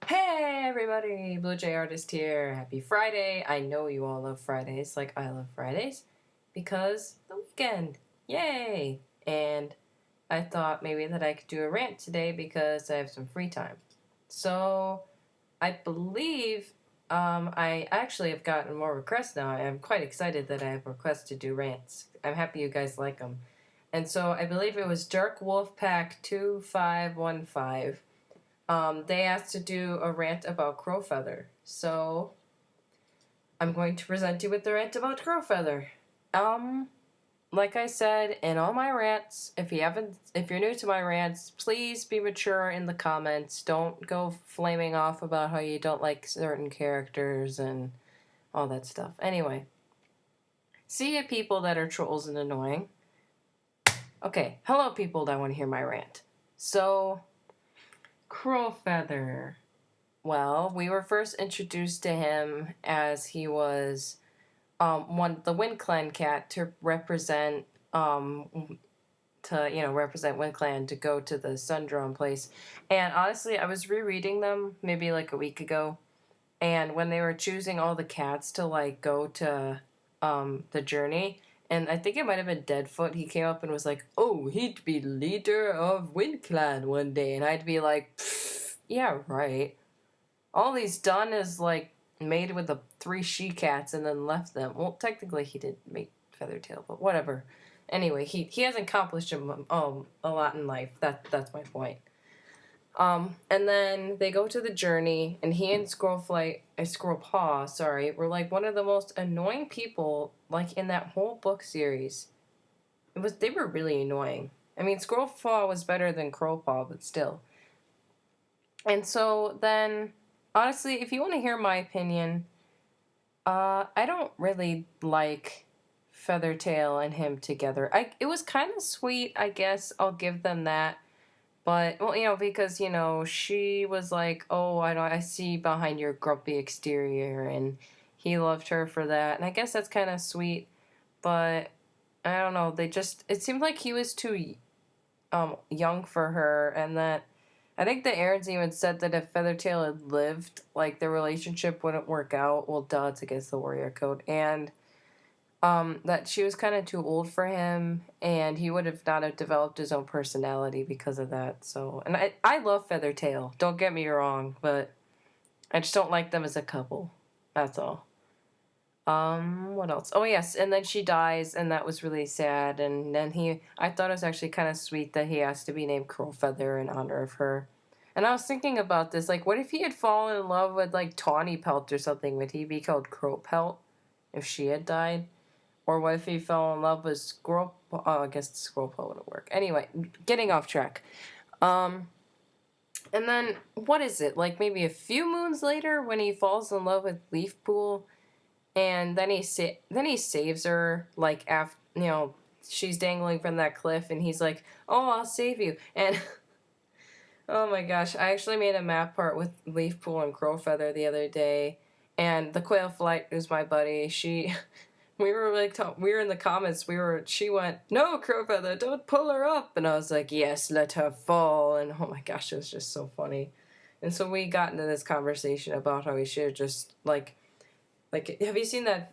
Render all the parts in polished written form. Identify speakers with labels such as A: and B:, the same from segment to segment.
A: Hey everybody, Blue Jay Artist here. Happy Friday. I know you all love Fridays like I love Fridays because the weekend. Yay! And I thought maybe that I could do a rant today because I have some free time. So I believe I actually have gotten more requests now. I'm quite excited that I have requests to do rants. I'm happy you guys like them. And so I believe it was Dark Wolfpack 2515. They asked to do a rant about Crowfeather. So I'm going to present you with the rant about Crowfeather. Like I said in all my rants, if you're new to my rants, please be mature in the comments. Don't go flaming off about how you don't like certain characters and all that stuff. Anyway, see you people that are trolls and annoying. Okay, hello people that want to hear my rant. So, Crowfeather. Well, we were first introduced to him as he was the WindClan cat to represent represent WindClan to go to the Sundrome place. And honestly, I was rereading them maybe like a week ago, and when they were choosing all the cats to like go to the journey, and I think it might have been Deadfoot, he came up and was like, "Oh, he'd be leader of WindClan one day," and I'd be like, "Yeah, right." All he's done is like made with the 3 she-cats and then left them. Well, technically he did make Feathertail, but whatever. Anyway, he hasn't accomplished a lot in life. That's my point. And then they go to the journey, and he and Squirrelpaw, were like one of the most annoying people like in that whole book series. They were really annoying. I mean, Squirrelpaw was better than Crowpaw, but still. And so then, honestly, if you want to hear my opinion, I don't really like Feathertail and him together. It was kind of sweet, I guess. I'll give them that. But, well, because, she was like, "Oh, I see behind your grumpy exterior," and he loved her for that. And I guess that's kind of sweet, but I don't know. It seemed like he was too young for her, and that I think the Aarons even said that if Feathertail had lived, like, their relationship wouldn't work out. Well, duh, it's against the Warrior Code. And that she was kind of too old for him, and he would have not have developed his own personality because of that. So, and I love Feathertail, don't get me wrong, but I just don't like them as a couple. That's all. What else? Oh, yes, and then she dies, and that was really sad, and then I thought it was actually kind of sweet that he asked to be named Crowfeather in honor of her. And I was thinking about this, like, what if he had fallen in love with, like, Tawny Pelt or something? Would he be called Crowpelt if she had died? Or what if he fell in love with Squirrel? Oh, I guess Squirrelpaw wouldn't work. Anyway, getting off track. And then, what is it? Like, maybe a few moons later when he falls in love with Leafpool, and then he saves her, like, after, she's dangling from that cliff, and he's like, "Oh, I'll save you." And, oh my gosh, I actually made a map part with Leafpool and Crowfeather the other day, and the Quail Flight, who's my buddy, we were like, we were in the comments, she went, "No, Crowfeather, don't pull her up." And I was like, "Yes, let her fall." And oh my gosh, it was just so funny. And so we got into this conversation about how we should just, like, have you seen that,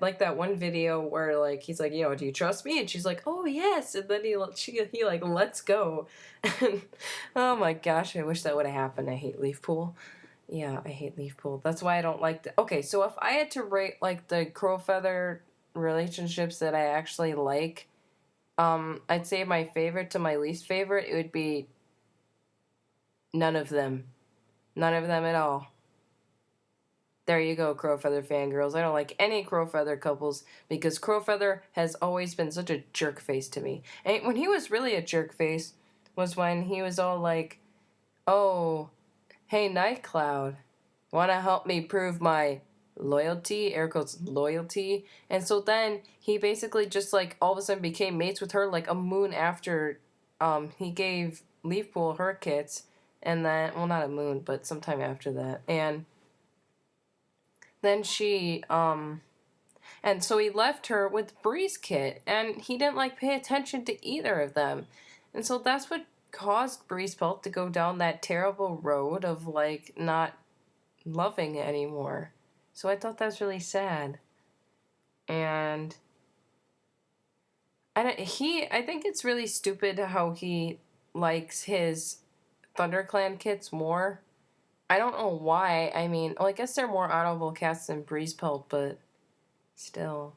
A: like, that one video where, like, he's like, "Do you trust me?" And she's like, "Oh, yes." And then he like, lets go. And oh my gosh, I wish that would have happened. I hate Leafpool. Yeah, I hate Leafpool. That's why I don't like the... Okay, so if I had to rate, like, the Crowfeather relationships that I actually like, I'd say my favorite to my least favorite, it would be none of them. None of them at all. There you go, Crowfeather fangirls. I don't like any Crowfeather couples because Crowfeather has always been such a jerk face to me. And when he was really a jerk face was when he was all like, "Oh, hey, Nightcloud, want to help me prove my loyalty," air quotes, loyalty. And so then he basically just, like, all of a sudden became mates with her like a moon after he gave Leafpool her kits. And then, well, not a moon, but sometime after that. And then and so he left her with Bree's kit, and he didn't, like, pay attention to either of them. And so that's what caused Breezepelt to go down that terrible road of like not loving anymore. So I thought that was really sad. And I think it's really stupid how he likes his ThunderClan kits more. I don't know why. I mean, well, I guess they're more honorable cats than Breezepelt, but still.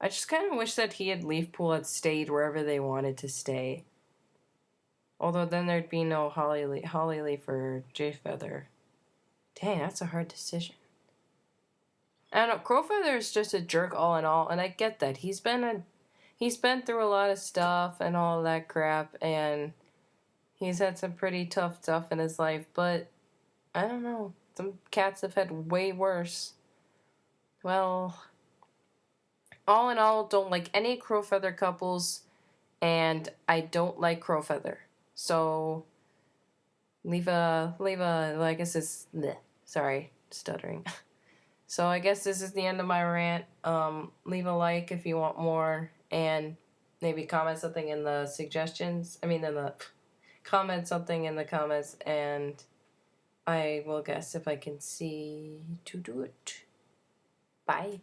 A: I just kind of wish that he and Leafpool had stayed wherever they wanted to stay. Although then there'd be no Hollyleaf or Jayfeather. Dang, that's a hard decision. I don't know. Crowfeather is just a jerk all in all, and I get that. He's been through a lot of stuff and all that crap, and he's had some pretty tough stuff in his life, but I don't know. Some cats have had way worse. Well, all in all, don't like any Crowfeather couples, and I don't like Crowfeather. So I guess it's bleh, sorry, stuttering. So I guess this is the end of my rant. Leave a like if you want more, and maybe comment something in the suggestions. Comment something in the comments, and I will guess if I can see to do it. Bye.